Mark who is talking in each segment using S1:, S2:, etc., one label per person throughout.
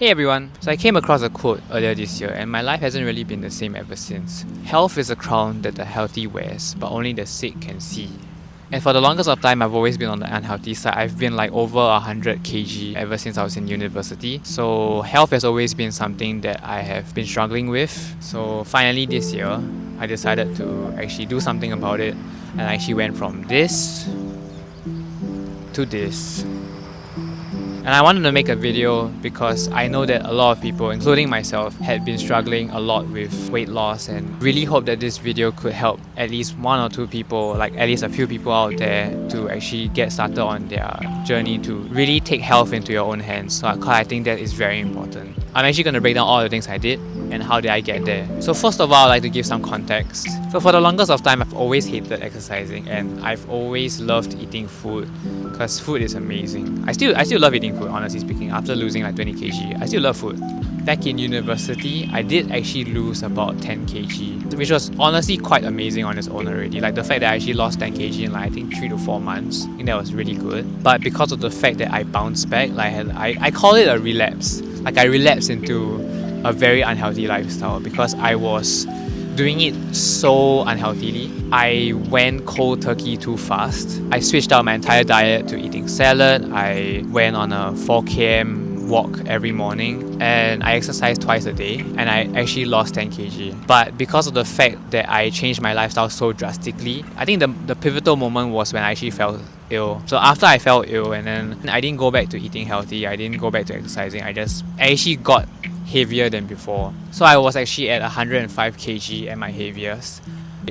S1: Hey everyone, so I came across a quote earlier this year and my life hasn't really been the same ever since. Health is a crown that the healthy wears, but only the sick can see. And for the longest of time, I've always been on the unhealthy side. I've been like over 100 kg ever since I was in university. So health has always been something that I have been struggling with. So finally this year, I decided to actually do something about it. And I actually went from this to this. And I wanted to make a video because I know that a lot of people, including myself, had been struggling a lot with weight loss, and really hope that this video could help at least one or two people, like at least a few people out there, to actually get started on their journey to really take health into your own hands. So I think that is very important. I'm actually going to break down all the things I did and how did I get there. So first of all, I'd like to give some context. So for the longest of time, I've always hated exercising and I've always loved eating food because food is amazing. I still love eating food, honestly speaking. After losing like 20 kg, I still love food. Back in university, I did actually lose about 10 kg, which was honestly quite amazing on its own already. Like the fact that I actually lost 10 kg in like I think 3 to 4 months, I think that was really good. But because of the fact that I bounced back, like I call it a relapse. Like I relapsed into a very unhealthy lifestyle because I was doing it so unhealthily. I went cold turkey too fast. I switched out my entire diet to eating salad. I went on a 4 km walk every morning and I exercised twice a day and I actually lost 10 kg. But because of the fact that I changed my lifestyle so drastically, I think the pivotal moment was when I actually fell ill. So after I fell ill and then I didn't go back to eating healthy, I didn't go back to exercising, I actually got heavier than before. So I was actually at 105 kg at my heaviest.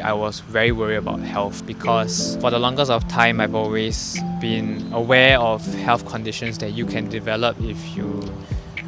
S1: I was very worried about health because for the longest of time I've always been aware of health conditions that you can develop if you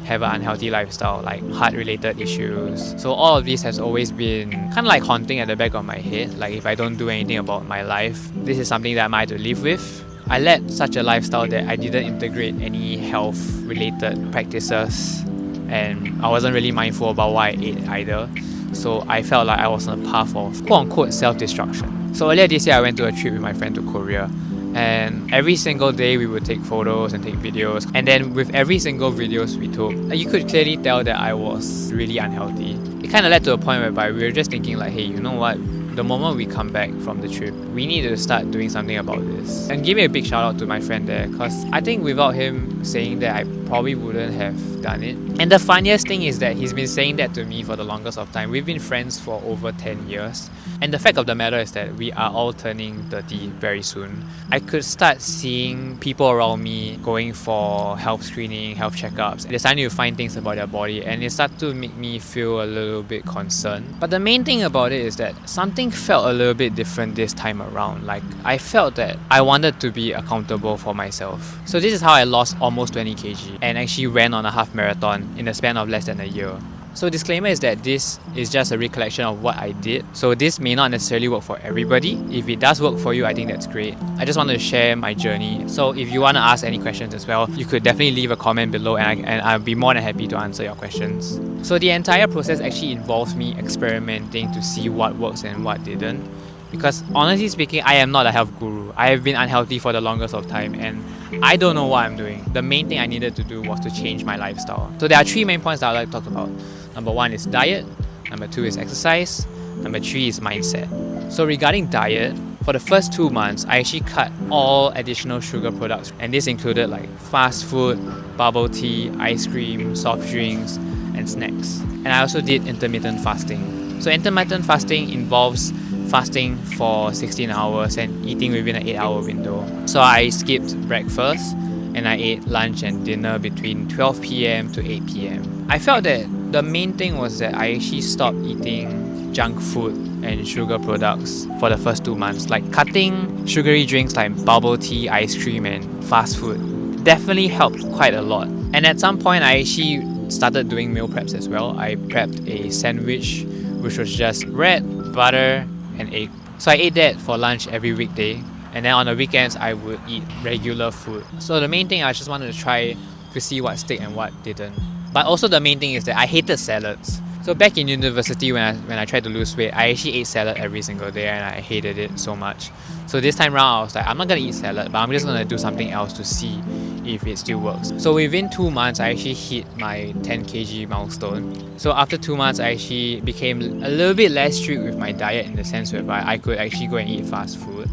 S1: have an unhealthy lifestyle, like heart related issues. So all of this has always been kind of like haunting at the back of my head. Like if I don't do anything about my life, this is something that I might have to live with. I led such a lifestyle that I didn't integrate any health related practices and I wasn't really mindful about what I ate either. So I felt like I was on a path of quote-unquote self-destruction. So earlier this year I went to a trip with my friend to Korea and every single day we would take photos and take videos, and then with every single videos we took, you could clearly tell that I was really unhealthy. It kind of led to a point whereby we were just thinking like, hey, you know what? The moment we come back from the trip, we need to start doing something about this. And give me a big shout out to my friend there, because I think without him saying that, I probably wouldn't have done it. And the funniest thing is that he's been saying that to me for the longest of time. We've been friends for over 10 years. And the fact of the matter is that we are all turning 30 very soon. I could start seeing people around me going for health screening, health checkups. They're starting to find things about their body and it started to make me feel a little bit concerned. But the main thing about it is that something felt a little bit different this time around. Like I felt that I wanted to be accountable for myself. So this is how I lost almost 20 kg and actually ran on a half marathon in the span of less than a year. So disclaimer is that this is just a recollection of what I did. So this may not necessarily work for everybody. If it does work for you, I think that's great. I just wanted to share my journey. So if you want to ask any questions as well, you could definitely leave a comment below and I'll be more than happy to answer your questions. So the entire process actually involves me experimenting to see what works and what didn't. Because honestly speaking, I am not a health guru. I have been unhealthy for the longest of time and I don't know what I'm doing. The main thing I needed to do was to change my lifestyle. So there are 3 main points that I'd like to talk about. Number 1 is diet, number 2 is exercise, number 3 is mindset. So regarding diet, for the first 2 months, I actually cut all additional sugar products, and this included like fast food, bubble tea, ice cream, soft drinks, and snacks. And I also did intermittent fasting. So intermittent fasting involves fasting for 16 hours and eating within an 8-hour window. So I skipped breakfast and I ate lunch and dinner between 12 p.m. to 8 p.m. I felt that the main thing was that I actually stopped eating junk food and sugar products for the first 2 months. Like cutting sugary drinks like bubble tea, ice cream and fast food definitely helped quite a lot. And at some point I actually started doing meal preps as well. I prepped a sandwich which was just bread, butter and egg. So I ate that for lunch every weekday, and then on the weekends I would eat regular food. So the main thing I just wanted to try to see what stick and what didn't. But also the main thing is that I hated salads. So back in university when I tried to lose weight, I actually ate salad every single day and I hated it so much. So this time around I was like, I'm not gonna eat salad, but I'm just gonna do something else to see if it still works. So within 2 months, I actually hit my 10 kg milestone. So after 2 months, I actually became a little bit less strict with my diet in the sense whereby I could actually go and eat fast food.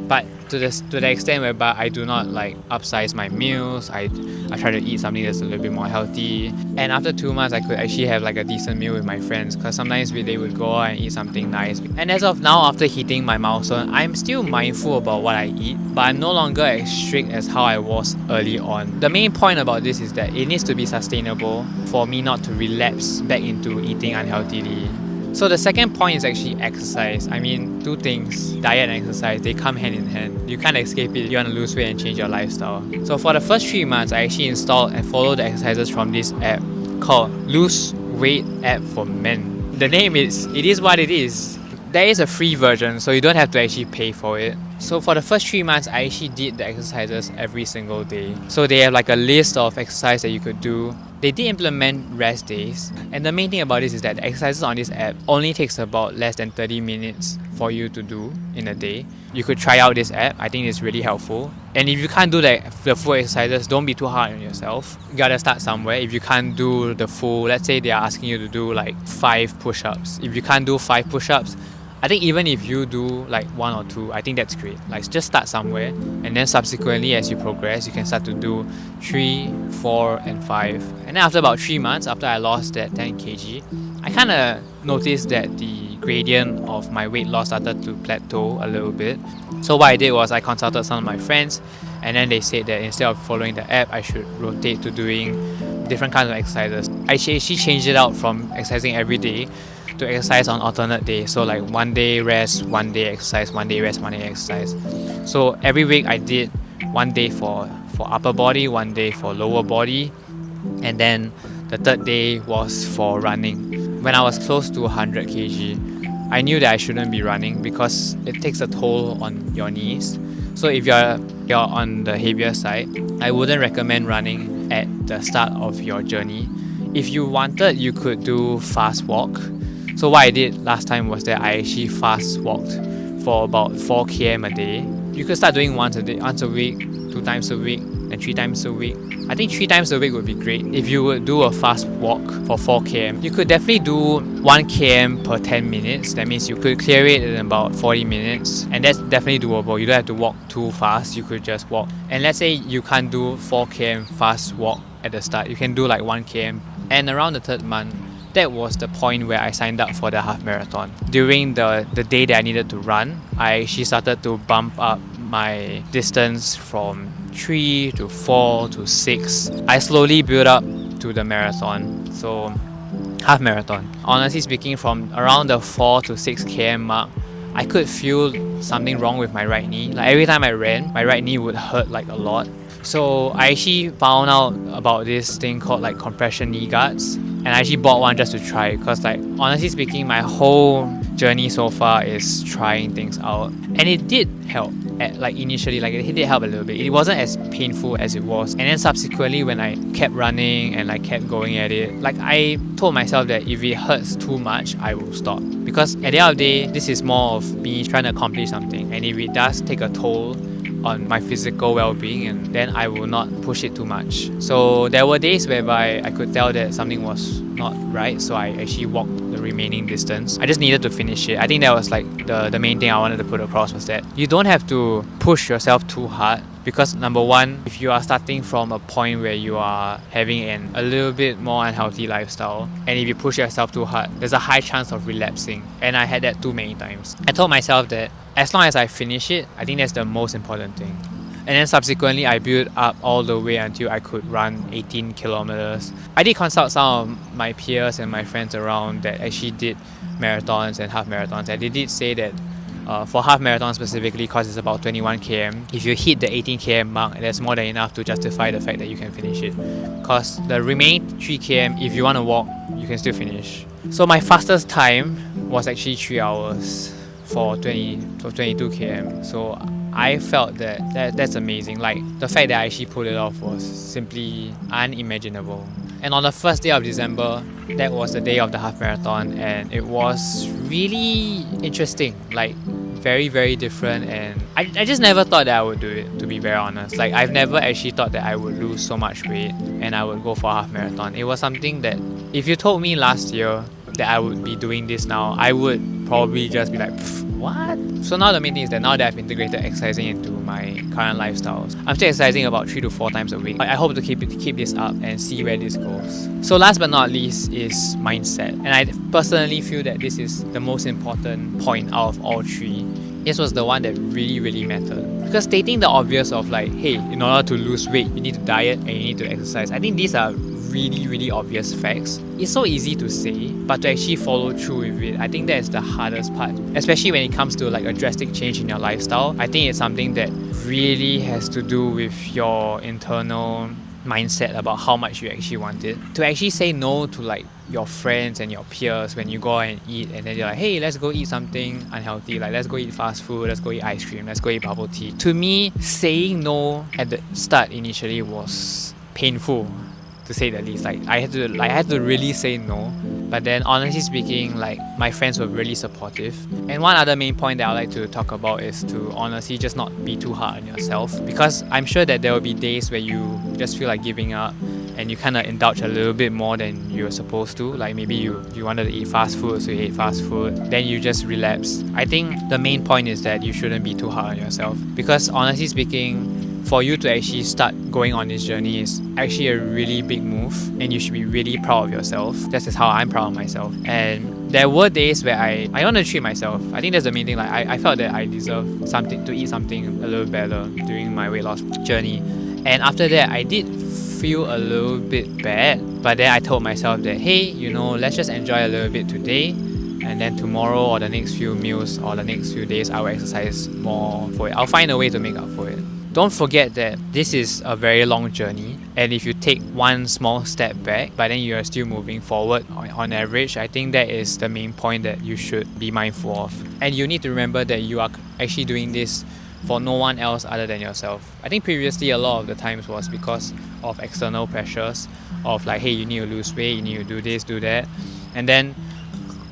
S1: But to the extent whereby I do not like upsize my meals, I try to eat something that's a little bit more healthy. And after 2 months, I could actually have like a decent meal with my friends, because sometimes they would go out and eat something nice. And as of now, after hitting my milestone, I'm still mindful about what I eat, but I'm no longer as strict as how I was early on. The main point about this is that it needs to be sustainable for me not to relapse back into eating unhealthily. So the second point is actually exercise. I mean, two things, diet and exercise, they come hand in hand. You can't escape it if you want to lose weight and change your lifestyle. So for the first 3 months, I actually installed and followed the exercises from this app called Lose Weight App for Men. The name it is what it is. There is a free version, so you don't have to actually pay for it. So for the first 3 months, I actually did the exercises every single day. So they have like a list of exercise that you could do. They did implement rest days, and the main thing about this is that the exercises on this app only takes about less than 30 minutes for you to do in a day. You could try out this app. I think it's really helpful. And if you can't do the full exercises, don't be too hard on yourself. You gotta start somewhere. If you can't do the full, let's say they are asking you to do like 5 push-ups. If you can't do 5 push-ups, I think even if you do like 1 or 2, I think that's great. Like just start somewhere, and then subsequently as you progress, you can start to do 3, 4 and 5. And then after about 3 months, after I lost that 10 kg, I kind of noticed that the gradient of my weight loss started to plateau a little bit. So what I did was I consulted some of my friends, and then they said that instead of following the app, I should rotate to doing different kinds of exercises. I actually changed it out from exercising every day to exercise on alternate days. So like 1 day rest, 1 day exercise, 1 day rest, 1 day exercise. So every week I did 1 day for upper body, 1 day for lower body, and then the third day was for running. When I was close to 100 kg, I knew that I shouldn't be running because it takes a toll on your knees. So if you're on the heavier side, I wouldn't recommend running at the start of your journey. If you wanted, you could do fast walk. So what I did last time was that I actually fast walked for about 4 km a day. You could start doing once a week, 2 times a week, and 3 times a week. I think 3 times a week would be great. If you would do a fast walk for 4 km, you could definitely do 1 km per 10 minutes. That means you could clear it in about 40 minutes, and that's definitely doable. You don't have to walk too fast, you could just walk. And let's say you can't do 4 km fast walk at the start, you can do like 1 km. And around the 3rd month, that was the point where I signed up for the half marathon. During the day that I needed to run, I actually started to bump up my distance from 3 to 4 to 6. I slowly built up to the marathon, so half marathon. Honestly speaking, from around the 4 to 6 km mark, I could feel something wrong with my right knee. Like every time I ran, my right knee would hurt like a lot. So I actually found out about this thing called like compression knee guards, and I actually bought one just to try, because like honestly speaking, my whole journey so far is trying things out, and it did help. Like initially, like it did help a little bit. It wasn't as painful as it was, and then subsequently when I kept running and I kept going at it, like I told myself that if it hurts too much, I will stop, because at the end of the day, this is more of me trying to accomplish something, and if it does take a toll on my physical well-being, and then I will not push it too much. So there were days whereby I could tell that something was not right, so I actually walked the remaining distance. I just needed to finish it. I think that was like the main thing I wanted to put across, was that you don't have to push yourself too hard, because number one, if you are starting from a point where you are having a little bit more unhealthy lifestyle, and if you push yourself too hard, there's a high chance of relapsing, and I had that too many times. I told myself that as long as I finish it, I think that's the most important thing. And then subsequently, I built up all the way until I could run 18 kilometers. I did consult some of my peers and my friends around that actually did marathons and half marathons, and they did say that for half marathon specifically, because it's about 21 km, if you hit the 18 km mark, that's more than enough to justify the fact that you can finish it. Because the remaining 3 km, if you want to walk, you can still finish. So my fastest time was actually 3 hours for 22 km. So I felt that's amazing. Like the fact that I actually pulled it off was simply unimaginable. And on the first day of December, that was the day of the half marathon, and it was really interesting. Like very, very different, and I just never thought that I would do it, to be very honest. Like, I've never actually thought that I would lose so much weight and I would go for a half marathon. It was something that if you told me last year that I would be doing this now, I would probably just be like, what? So now the main thing is that now that I've integrated exercising into my current lifestyles, I'm still exercising about 3 to 4 times a week. I hope to keep this up and see where this goes. So last but not least is mindset. And I personally feel that this is the most important point out of all three. This was the one that really, really mattered. Because stating the obvious of like, hey, in order to lose weight, you need to diet and you need to exercise. I think these are really, really obvious facts. It's so easy to say, but to actually follow through with it, I think that is the hardest part. Especially when it comes to like a drastic change in your lifestyle. I think it's something that really has to do with your internal mindset about how much you actually want it. To actually say no to like your friends and your peers when you go out and eat, and then you're like, hey, let's go eat something unhealthy, like let's go eat fast food, let's go eat ice cream, let's go eat bubble tea. To me, saying no at the start initially was painful, to say the least. Like I had to really say no. But then honestly speaking, like my friends were really supportive. And one other main point that I like to talk about is to honestly just not be too hard on yourself, because I'm sure that there will be days where you just feel like giving up and you kind of indulge a little bit more than you're supposed to. Like maybe you wanted to eat fast food, so you ate fast food, then you just relapse. I think the main point is that you shouldn't be too hard on yourself, because honestly speaking, for you to actually start going on this journey is actually a really big move, and you should be really proud of yourself. That's just how I'm proud of myself. And there were days where I want to treat myself. I think that's the main thing. Like I felt that I deserved something, to eat something a little better during my weight loss journey. And after that, I did feel a little bit bad, but then I told myself that, hey, let's just enjoy a little bit today, and then tomorrow or the next few meals or the next few days I will exercise more for it. I'll find a way to make up for it. Don't forget that this is a very long journey, and if you take one small step back but then you are still moving forward on average, I think that is the main point that you should be mindful of. And you need to remember that you are actually doing this for no one else other than yourself. I think previously a lot of the times was because of external pressures of like, hey, you need to lose weight, you need to do this, do that, and then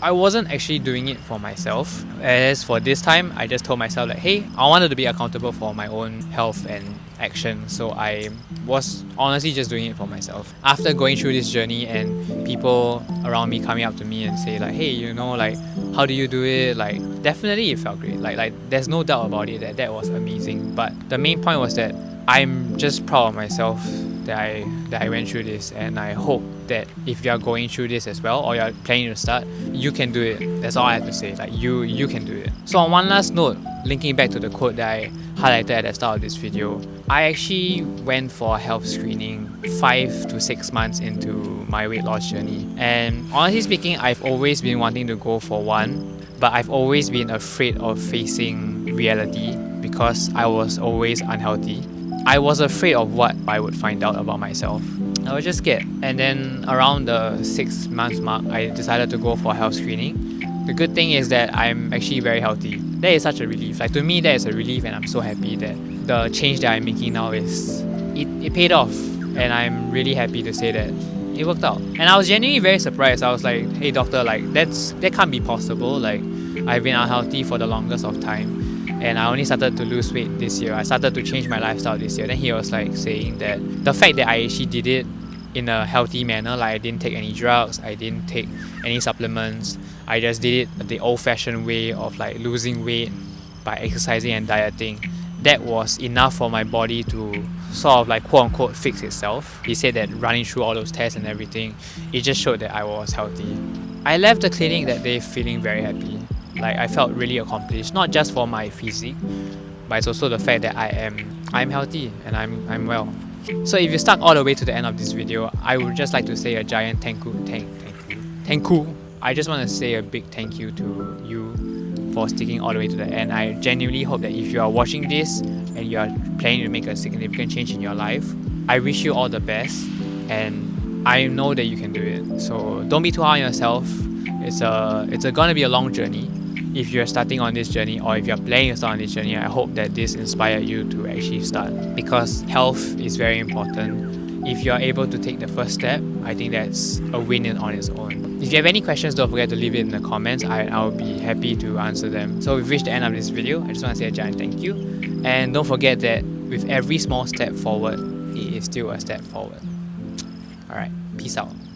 S1: I wasn't actually doing it for myself. As for this time, I just told myself like, hey, I wanted to be accountable for my own health and action, so I was honestly just doing it for myself. After going through this journey and people around me coming up to me and say like, hey, like, how do you do it? Like, definitely it felt great. Like there's no doubt about it that was amazing. But the main point was that I'm just proud of myself that I went through this, and I hope that if you are going through this as well, or you're planning to start, you can do it. That's all I have to say. Like you can do it. So on one last note, linking back to the quote that I highlighted at the start of this video, I actually went for a health screening 5 to 6 months into my weight loss journey. And honestly speaking, I've always been wanting to go for one, but I've always been afraid of facing reality because I was always unhealthy. I was afraid of what I would find out about myself. I was just scared. And then around the 6 month mark, I decided to go for health screening. The good thing is that I'm actually very healthy. That is such a relief. Like, to me, that is a relief, and I'm so happy that the change that I'm making now it paid off. And I'm really happy to say that it worked out. And I was genuinely very surprised. I was like, hey doctor, like that can't be possible. Like, I've been unhealthy for the longest of time, and I only started to lose weight this year. I started to change my lifestyle this year. Then he was like saying that the fact that I actually did it in a healthy manner, like I didn't take any drugs, I didn't take any supplements, I just did it the old-fashioned way of like losing weight by exercising and dieting, that was enough for my body to sort of like quote-unquote fix itself. He said that running through all those tests and everything, it just showed that I was healthy. I left the clinic that day feeling very happy. Like, I felt really accomplished, not just for my physique, but it's also the fact that I'm healthy and I'm well. So if you stuck all the way to the end of this video, I would just like to say a giant thank you. I just want to say a big thank you to you for sticking all the way to the end. I genuinely hope that if you are watching this and you are planning to make a significant change in your life, I wish you all the best, and I know that you can do it. So don't be too hard on yourself. It's gonna be a long journey. If you're starting on this journey, or if you're planning to start on this journey, I hope that this inspired you to actually start, because health is very important. if you are able to take the first step, I think that's a win on its own. If you have any questions, don't forget to leave it in the comments. I'll be happy to answer them. So we've reached the end of this video. I just want to say a giant thank you. And don't forget that with every small step forward, it is still a step forward. Alright, peace out.